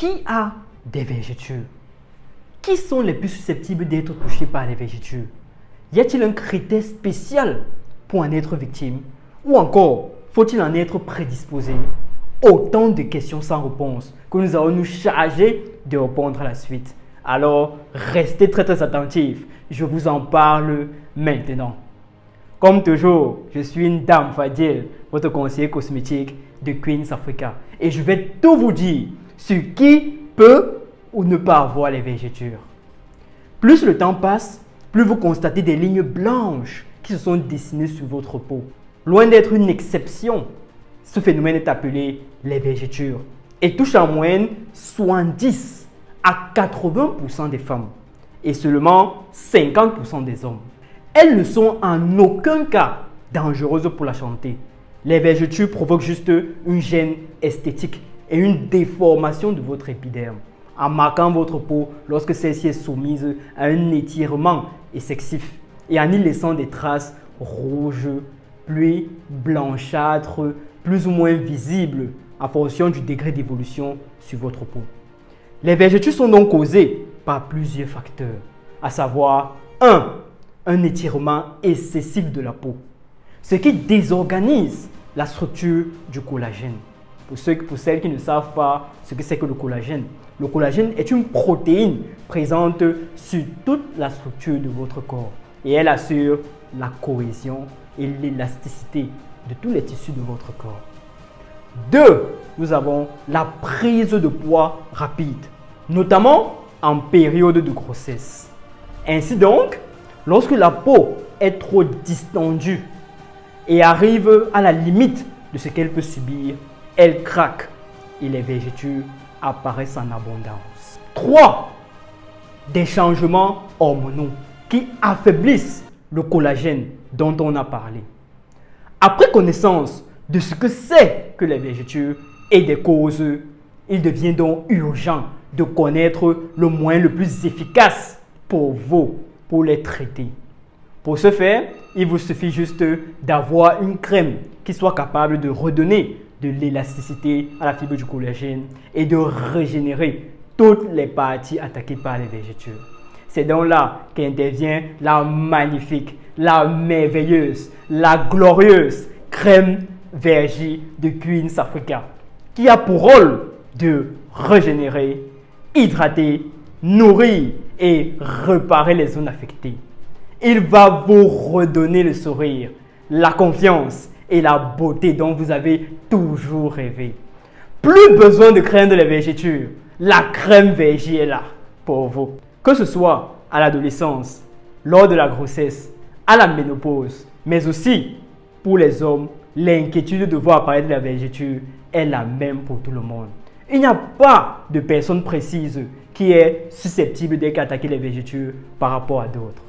Qui a des vergetures? Qui sont les plus susceptibles d'être touchés par les vergetures? Y a-t-il un critère spécial pour en être victime? Ou encore, faut-il en être prédisposé? Autant de questions sans réponse que nous allons nous charger de répondre à la suite. Alors, restez très attentifs. Je vous en parle maintenant. Comme toujours, je suis une dame Fadil, votre conseiller cosmétique de Queens Africa. Et je vais tout vous dire sur qui peut ou ne pas avoir les vergetures. Plus le temps passe, plus vous constatez des lignes blanches qui se sont dessinées sur votre peau. Loin d'être une exception, ce phénomène est appelé les vergetures et touche en moyenne 70 à 80% des femmes et seulement 50% des hommes. Elles ne sont en aucun cas dangereuses pour la santé. Les vergetures provoquent juste une gêne esthétique et une déformation de votre épiderme en marquant votre peau lorsque celle-ci est soumise à un étirement excessif et en y laissant des traces rouges, puis blanchâtres, plus ou moins visibles en fonction du degré d'évolution sur votre peau. Les vergetures sont donc causées par plusieurs facteurs, à savoir 1. Un étirement excessif de la peau, ce qui désorganise la structure du collagène. Pour celles qui ne savent pas ce que c'est que le collagène est une protéine présente sur toute la structure de votre corps et elle assure la cohésion et l'élasticité de tous les tissus de votre corps. 2. Nous avons la prise de poids rapide, notamment en période de grossesse. Ainsi donc, lorsque la peau est trop distendue et arrive à la limite de ce qu'elle peut subir, elle craque et les vergetures apparaissent en abondance. 3. Des changements hormonaux qui affaiblissent le collagène dont on a parlé. Après connaissance de ce que c'est que les vergetures et des causes, il devient donc urgent de connaître le moyen le plus efficace pour vous pour les traiter. Pour ce faire, il vous suffit juste d'avoir une crème qui soit capable de redonner de l'élasticité à la fibre du collagène et de régénérer toutes les parties attaquées par les vergetures. C'est donc là qu'intervient la magnifique, la merveilleuse, la glorieuse crème Vergy de Queens Africa qui a pour rôle de régénérer, hydrater, nourrir et réparer les zones affectées. Il va vous redonner le sourire, la confiance et la beauté dont vous avez toujours rêvé. Plus besoin de craindre les vergetures, la crème Vergy est là pour vous. Que ce soit à l'adolescence, lors de la grossesse, à la ménopause, mais aussi pour les hommes, l'inquiétude de voir apparaître la vergeture est la même pour tout le monde. Il n'y a pas de personne précise qui est susceptible d'être attaquée les vergetures par rapport à d'autres.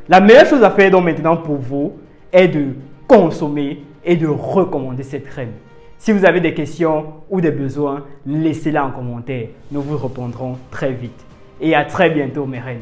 La meilleure chose à faire donc maintenant pour vous est de consommer et de recommander cette crème. Si vous avez des questions ou des besoins, laissez-la en commentaire. Nous vous répondrons très vite. Et à très bientôt mes reines.